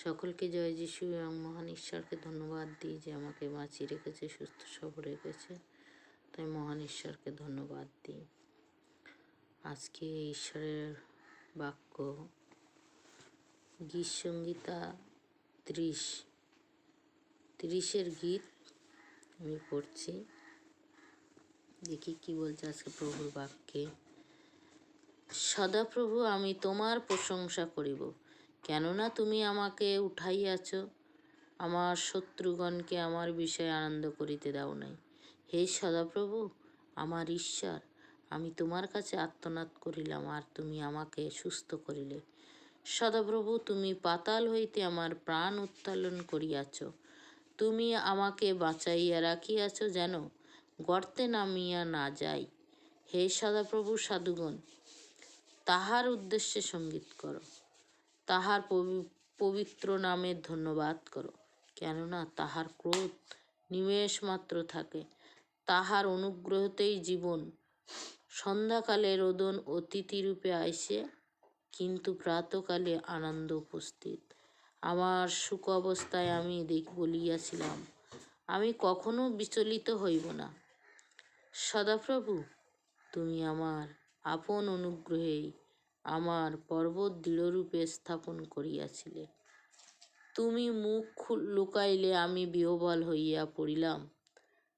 সকলকে জয় যিশু এবং মহান ঈশ্বরকে ধন্যবাদ দিই যে আমাকে বাঁচিয়ে রেখেছে, সুস্থ সবল রেখেছে। তাই মহান ঈশ্বরকে ধন্যবাদ দিই। আজকে ঈশ্বরের বাক্য গীত সংহিতা 30 গীত আমি পড়ছি। দেখি কি বলছে আজকে প্রভুর বাক্যে। সদাপ্রভু, আমি তোমার প্রশংসা করিব, কেননা তুমি আমাকে উঠাইয়াছ। আমার শত্রুগণকে আমার বিষয়ে আনন্দ করিতে দাও নাই। হে সদাপ্রভু, আমার ঈশ্বর, আমি তোমার কাছে আর্তনাদ করিলাম, আর তুমি আমাকে সুস্থ করিলে। সদাপ্রভু, তুমি পাতাল হইতে আমার প্রাণ উত্তোলন করিয়াছ। তুমি আমাকে বাঁচাইয়া রাখিয়াছ, যেন গর্তে নামিয়া না যাই। হে সদাপ্রভু, সাধুগণ তাহার উদ্দেশ্যে সঙ্গীত করো, তাহার পবিত্র নামের ধন্যবাদ করো, কেননা তাহার ক্রোধ নিমেষ মাত্র থাকে, তাহার অনুগ্রহতেই জীবন। সন্ধ্যাকালে রোদন অতিথিরূপে আইসে, কিন্তু প্রাতকালে আনন্দ উপস্থিত। আমার সুখ অবস্থায় আমি বলিয়াছিলাম, আমি কখনো বিচলিত হইব না। সদাপ্রভু, তুমি আমার আপন অনুগ্রহেই আমার পর্বত দৃঢ়রূপে স্থাপন করিয়াছিলে। তুমি মুখ লুকাইলে আমি বিহ্বল হইয়া পড়িলাম।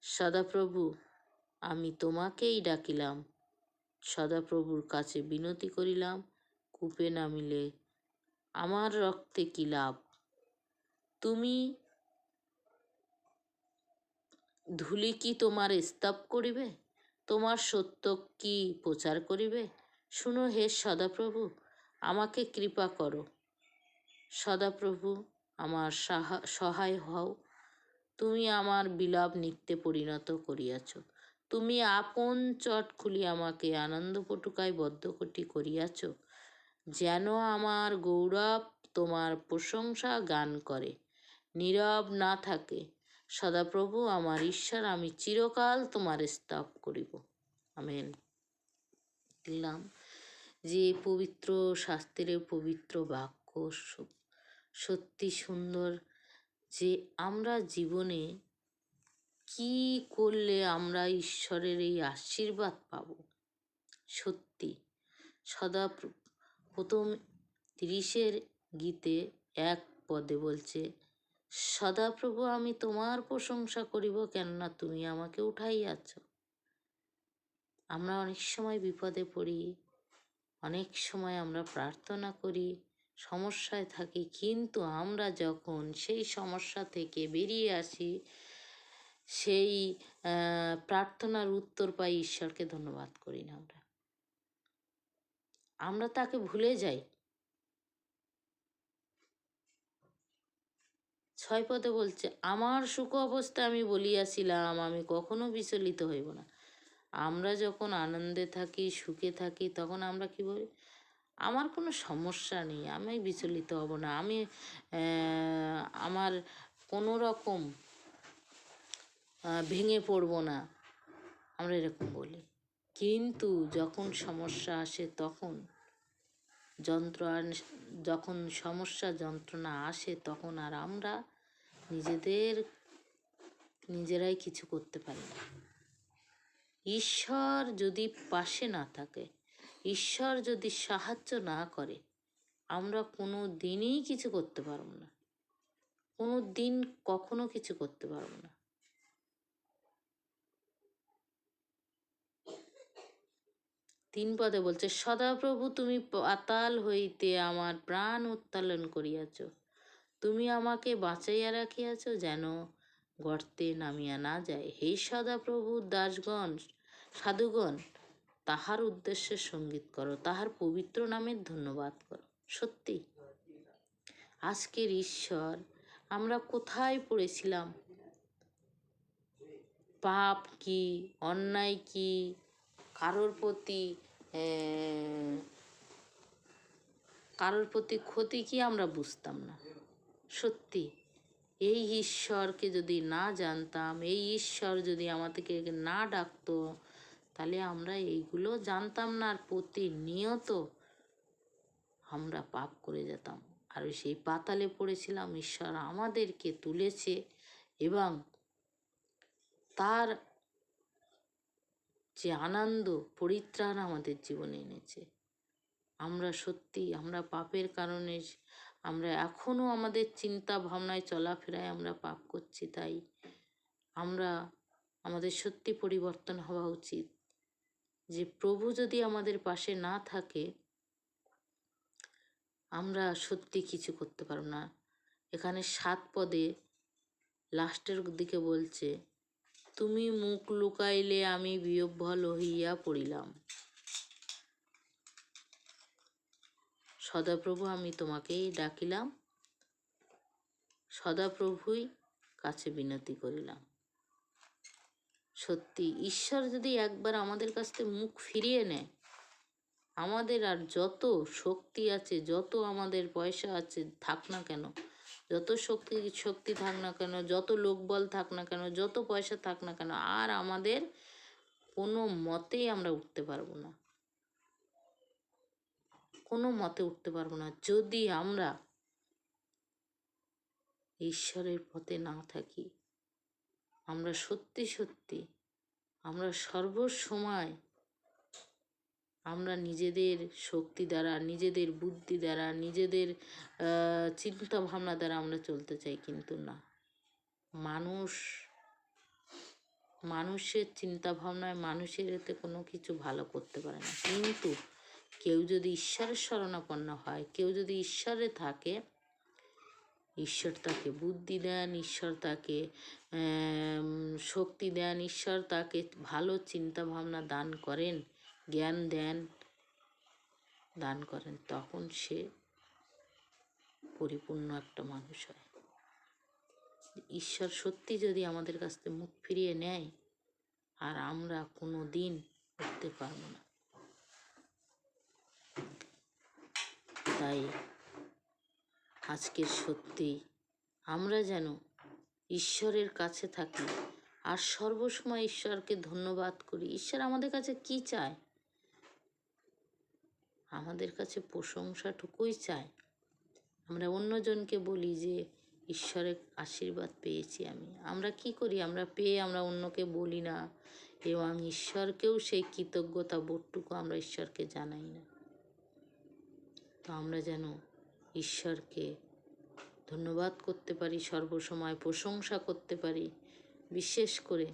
সদাপ্রভু, আমি তোমাকেই ডাকিলাম, সদাপ্রভুর কাছে বিনতি করিলাম। কূপে নামিলে আমার রক্তে কি লাভ? তুমি ধূলি কি তোমার স্তব করিবে? তোমার সত্য কি প্রচার করিবে? শুনো হে সদাপ্রভু, আমাকে কৃপা করো। সদাপ্রভু, আমার সহায় হও। তুমি আমার বিলাপ নৃত্যে পরিণত করিয়াছ। তুমি আপন চট খুলি আমাকে আনন্দ পটুকায় বদ্ধকটি করিয়াছ, যেন আমার গৌরব তোমার প্রশংসা গান করে, নীরব না থাকে। সদাপ্রভু আমার ঈশ্বর, আমি চিরকাল তোমার স্তব করিব। আমেন। দিলাম যে পবিত্র শাস্ত্রের পবিত্র বাক্য সত্যি সুন্দর, যে আমরা জীবনে কি করলে আমরা ঈশ্বরের এই আশীর্বাদ পাব। সত্যি প্রথম 30 গীতে 1 পদে বলছে, সদাপ্রভু, আমি তোমার প্রশংসা করিব, কেননা তুমি আমাকে উঠাইয়াছ। আমরা অনেক সময় বিপদে পড়ি, অনেক সময় আমরা প্রার্থনা করি, সমস্যায় থাকি, কিন্তু আমরা যখন সেই সমস্যা থেকে বেরিয়ে আসি, সেই প্রার্থনার উত্তর পাই, ঈশ্বরকে ধন্যবাদ করি না। আমরা তাকে ভুলে যাই। 6 পদে বলছে, আমার সুখ অবস্থায় আমি বলিয়াছিলাম, আমি কখনো বিচলিত হইব না। আমরা যখন আনন্দে থাকি, সুখে থাকি, তখন আমরা কি বলি? আমার কোনো সমস্যা নেই, আমি বিচলিত হব না, আমি আমার কোনো রকম ভেঙে পড়ব না, আমরা এরকম বলি। কিন্তু যখন সমস্যা আসে, তখন যখন সমস্যা যন্ত্রণা আসে, তখন আর আমরা নিজেরাই কিছু করতে পারি না। ঈশ্বর যদি পাশে না থাকে, ঈশ্বর যদি সাহায্য না করে, আমরা কোনো দিনই কিছু করতে পারব না, কোনো দিন কখনো কিছু করতে পারব না। তিন পদে বলছে, সদাপ্রভু, তুমি পাতাল হইতে আমার প্রাণ উত্তোলন করিয়াছ। তুমি আমাকে বাঁচাইয়া রাখিয়াছ, যেন গর্তে নামিয়া না যায়। হে সদাপ্রভুর দাসগণ, সাধুগণ তাহার উদ্দেশ্যে সঙ্গীত করো, তাহার পবিত্র নামের ধন্যবাদ করো। সত্যি আজকের ঈশ্বর, আমরা কোথায় পড়েছিলাম? পাপ কি, অন্যায় কি, কারোর প্রতি ক্ষতি কি আমরা বুঝতাম না। সত্যি এই ঈশ্বরকে যদি না জানতাম, এই ঈশ্বর যদি আমাদেরকে না ডাকতো, তাহলে আমরা এইগুলো জানতাম না, আর প্রতিনিয়ত আমরা পাপ করে যেতাম। আর সেই পাতালে পড়েছিলাম, ঈশ্বর আমাদেরকে তুলেছে এবং তার যে আনন্দ পরিত্রাণ আমাদের জীবনে এনেছে। আমরা সত্যি আমরা পাপের কারণে আমরা এখনো আমাদের চিন্তা ভাবনায় চলাফেরায় আমরা পাপ করছি। তাই আমরা আমাদের সত্যি পরিবর্তন হওয়া উচিত যে প্রভু যদি আমাদের পাশে না থাকে আমরা সত্যি কিছু করতে পারব না। এখানে 7 পদে লাস্টের দিকে বলছে, তুমি মুখ লুকাইলে আমি বিহ্বল হইয়া পড়িলাম। সদাপ্রভু আমি তোমাকেই ডাকিলাম, সদাপ্রভুই কাছে বিনতি করিলাম। সত্যি ঈশ্বর যদি একবার আমাদের কাছ থেকে মুখ ফিরিয়ে নেয়, আমাদের আর যত শক্তি আছে, যত আমাদের পয়সা আছে থাক না কেন, যত শক্তি থাক না কেন, যত লোকবল থাক না কেন, যত পয়সা থাক না কেন, আর আমাদের কোনো মতেই আমরা উঠতে পারবো না, কোনো মতে উঠতে পারবো না যদি আমরা ঈশ্বরের পথে না থাকি। আমরা সত্যি সত্যি আমরা সর্বসময় আমরা নিজেদের শক্তি দ্বারা, নিজেদের বুদ্ধি দ্বারা, নিজেদের চিন্তা ভাবনা দ্বারা আমরা চলতে চাই, কিন্তু না। মানুষের চিন্তা ভাবনায় মানুষের এতে কোনো কিছু ভালো করতে পারে না, কিন্তু কেউ যদি ঈশ্বরের শরণাপন্ন হয়, কেউ যদি ঈশ্বরে থাকে, ঈশ্বর তাকে বুদ্ধি দেন, ঈশ্বর তাকে শক্তি দেন, ঈশ্বর তাকে ভালো চিন্তা ভাবনা দান করেন, জ্ঞান দান করেন, তখন সে পরিপূর্ণ একটা মানুষ হয়। ঈশ্বর সত্যি যদি আমাদের কাছ থেকে মুখ ফিরিয়ে নেয়, আর আমরা কোনো দিন উঠতে পারবো না। তাই আজকের সত্যি আমরা যেন ঈশ্বরের কাছে থাকি আর সর্বসময় ঈশ্বরকে ধন্যবাদ করি। ঈশ্বর আমাদের কাছে কি চায়? আমাদের কাছে প্রশংসাটুকুই চায়। আমরা অন্যজনকে বলি যে ঈশ্বরের আশীর্বাদ পেয়েছি আমরা কি করি? আমরা পেয়ে আমরা অন্যকে বলি না, এবং ঈশ্বরকেও সেই কৃতজ্ঞতা বোধটুকু আমরা ঈশ্বরকে জানাই না। তো আমরা যেন ঈশ্বরকে ধন্যবাদ করতে পারি, সর্বসময় প্রশংসা করতে পারি, বিশেষ করে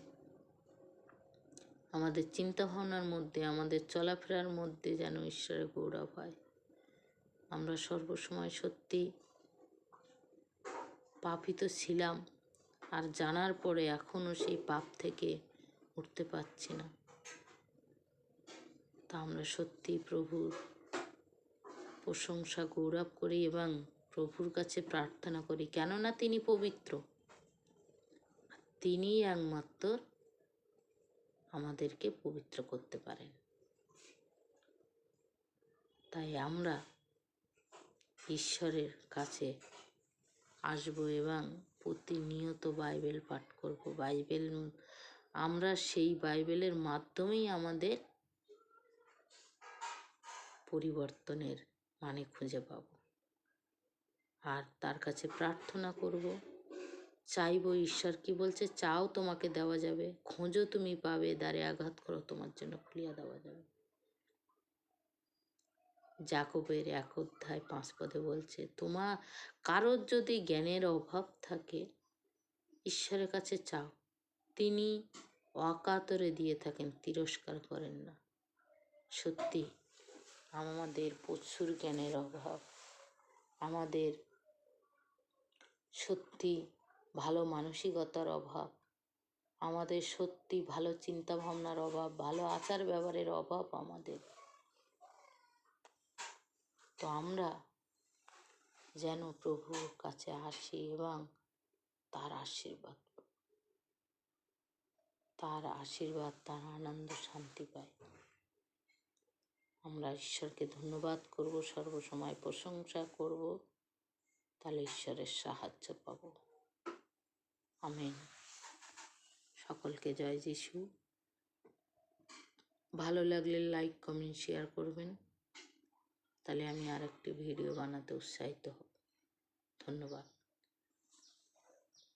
আমাদের চিন্তাভাবনার মধ্যে, আমাদের চলাফেরার মধ্যে যেন ঈশ্বরের গৌরব হয়। আমরা সর্বসময় সত্যি পাপিত ছিলাম, আর জানার পরে এখনও সেই পাপ থেকে উঠতে পারছি না। তা আমরা সত্যি প্রভুর প্রশংসা গৌরব করি এবং প্রভুর কাছে প্রার্থনা করি, কেননা তিনি পবিত্র, তিনিই একমাত্র আমাদেরকে পবিত্র করতে পারেন। তাই আমরা ঈশ্বরের কাছে আসব এবং প্রতিনিয়ত বাইবেল পাঠ করব। আমরা সেই বাইবেলের মাধ্যমেই আমাদের পরিবর্তনের মানে খুঁজে পাব, আর তার কাছে প্রার্থনা করব, চাইব। ঈশ্বর কি বলছে? চাও তোমাকে দেওয়া যাবে, খোঁজো তুমি পাবে, দ্বারে আঘাত করো তোমার জন্য খুলিয়া দেওয়া যাবে। যাকবের 1 অধ্যায় 5 পদে বলছে, কারোর যদি জ্ঞানের অভাব থাকে ঈশ্বরের কাছে চাও, তিনি অকাতরে দিয়ে থাকেন, তিরস্কার করেন না। সত্যি আমাদের প্রচুর জ্ঞানের অভাব, আমাদের সত্যি ভালো মানসিকতার অভাব, আমাদের সত্যি ভালো চিন্তা ভাবনার অভাব, ভালো আচার ব্যবহারের অভাব আমাদের। তো আমরা যেন প্রভুর কাছে আসি এবং তার আশীর্বাদ, তার আনন্দ, শান্তি পাই। আমরা ঈশ্বরকে ধন্যবাদ করব, সর্বসময় প্রশংসা করব, তাহলে ঈশ্বরের সাহায্য পাব। আমেন। সকলকে জয় যিশু। ভালো লাগলে লাইক, কমেন্ট, শেয়ার করবেন, তাহলে আমি আরেকটি ভিডিও বানাতে উৎসাহিত হব। ধন্যবাদ।